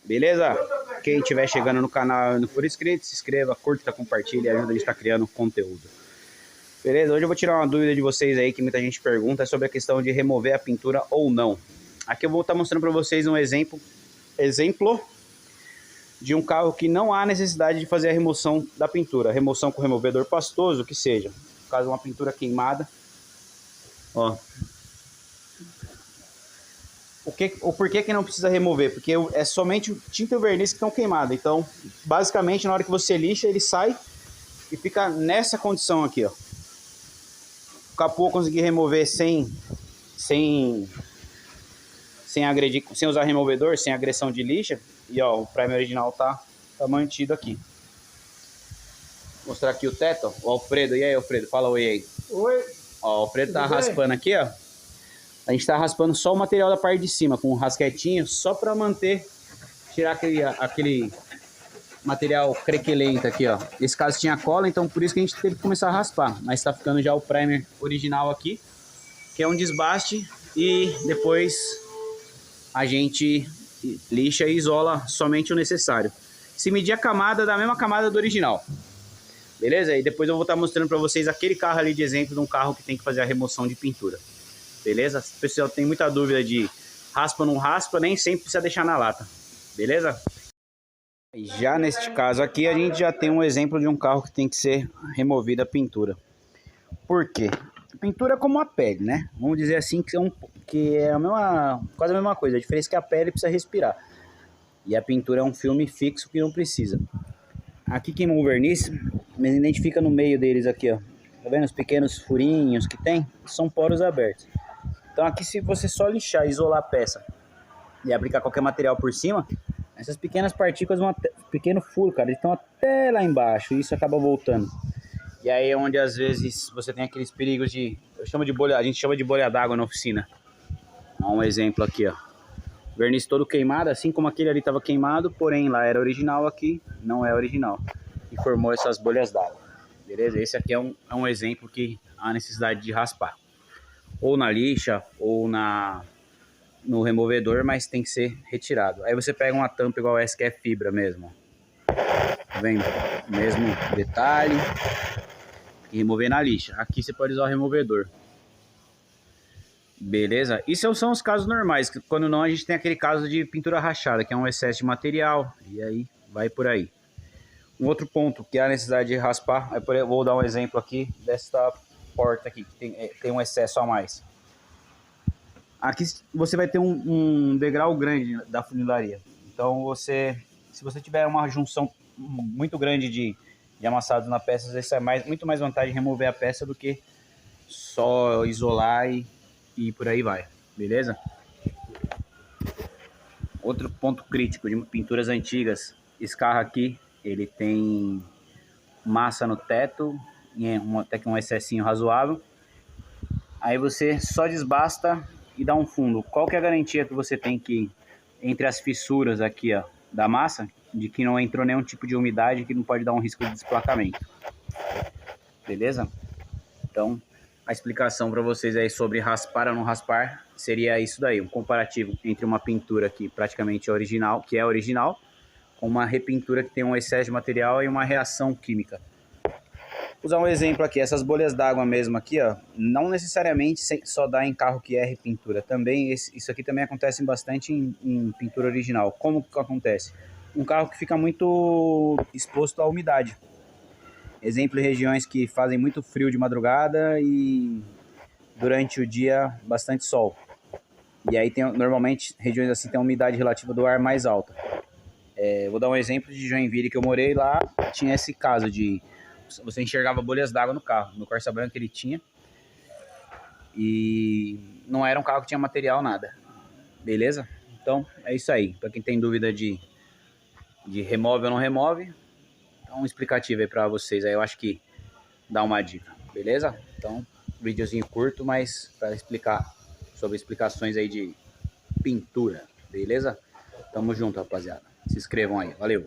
Beleza? Quem estiver chegando no canal e não for inscrito, se inscreva, curta, compartilhe e ajuda a gente a estar criando conteúdo. Beleza? Hoje eu vou tirar uma dúvida de vocês aí, que muita gente pergunta sobre a questão de remover a pintura ou não. Aqui eu vou estar mostrando para vocês um exemplo de um carro que não há necessidade de fazer a remoção da pintura. Remoção com removedor pastoso, que seja. No caso, uma pintura queimada. Ó. O porquê que não precisa remover? Porque é somente tinta e o verniz que estão queimados. Então, basicamente, na hora que você lixa, ele sai e fica nessa condição aqui, ó. O capô eu consegui remover sem agredir, sem usar removedor, sem agressão de lixa. E ó, o primer original tá mantido aqui. Vou mostrar aqui o teto, ó. O Alfredo. E aí, Alfredo? Fala oi aí. Oi. Ó, o Alfredo tá raspando aqui, ó. A gente tá raspando só o material da parte de cima, com um rasquetinho, só para manter, tirar aquele material crequelento aqui, ó. Esse caso tinha cola, então por isso que a gente teve que começar a raspar. Mas tá ficando já o primer original aqui, que é um desbaste, e depois a gente lixa e isola somente o necessário. Se medir a camada, da mesma camada do original. Beleza? E depois eu vou estar mostrando para vocês aquele carro ali de exemplo de um carro que tem que fazer a remoção de pintura. Beleza? Se o pessoal tem muita dúvida de raspa ou não raspa, nem sempre precisa deixar na lata. Beleza? Já neste caso aqui, a gente já tem um exemplo de um carro que tem que ser removida a pintura. Por quê? A pintura é como a pele, né? Vamos dizer assim que é quase a mesma coisa. A diferença é que a pele precisa respirar. E a pintura é um filme fixo que não precisa. Aqui queimou o verniz, mas identifica no meio deles aqui, ó. Tá vendo os pequenos furinhos que tem? São poros abertos. Então aqui, se você só lixar, isolar a peça e aplicar qualquer material por cima, essas pequenas partículas vão pequeno furo, cara, eles estão até lá embaixo e isso acaba voltando. E aí é onde às vezes você tem aqueles perigos de, a gente chama de bolha d'água na oficina. Ó, um exemplo aqui, ó. Verniz todo queimado, assim como aquele ali estava queimado, porém lá era original, aqui não é original. E formou essas bolhas d'água. Beleza? Esse aqui é um exemplo que há necessidade de raspar. Ou na lixa, ou no removedor, mas tem que ser retirado. Aí você pega uma tampa igual essa, que é fibra mesmo. Tá vendo? Mesmo detalhe. E remover na lixa. Aqui você pode usar o removedor. Beleza? Isso são os casos normais. Quando não, a gente tem aquele caso de pintura rachada, que é um excesso de material. E aí, vai por aí. Um outro ponto que há a necessidade de raspar, eu vou dar um exemplo aqui desta porta aqui, que tem um excesso a mais. Aqui você vai ter um degrau grande da funilaria. Então se você tiver uma junção muito grande de amassados na peça, às vezes é muito mais vantagem remover a peça do que só isolar e por aí vai. Beleza? Outro ponto crítico de pinturas antigas, esse carro aqui, ele tem massa no teto, até que um excessinho razoável. Aí você só desbasta e dá um fundo. Qual que é a garantia que você tem que entre as fissuras aqui, ó, da massa, de que não entrou nenhum tipo de umidade que não pode dar um risco de desplacamento? Beleza? Então, a explicação para vocês aí sobre raspar ou não raspar seria isso daí, um comparativo entre uma pintura que praticamente é original, com uma repintura que tem um excesso de material e uma reação química. Vou usar um exemplo aqui, essas bolhas d'água mesmo aqui, ó, não necessariamente só dá em carro que é repintura, também isso aqui também acontece bastante em pintura original. Como que acontece? Um carro que fica muito exposto à umidade. Exemplo, em regiões que fazem muito frio de madrugada e durante o dia bastante sol. E aí normalmente regiões assim tem a umidade relativa do ar mais alta. Vou dar um exemplo de Joinville que eu morei lá, tinha esse caso de você enxergava bolhas d'água no carro. No Corsa Branca ele tinha. E não era um carro que tinha material, nada. Beleza? Então é isso aí. Para quem tem dúvida de remove ou não remove, um explicativo aí para vocês. Aí eu acho que dá uma dica. Beleza? Então, videozinho curto, mas para explicar sobre explicações aí de pintura. Beleza? Tamo junto, rapaziada. Se inscrevam aí. Valeu!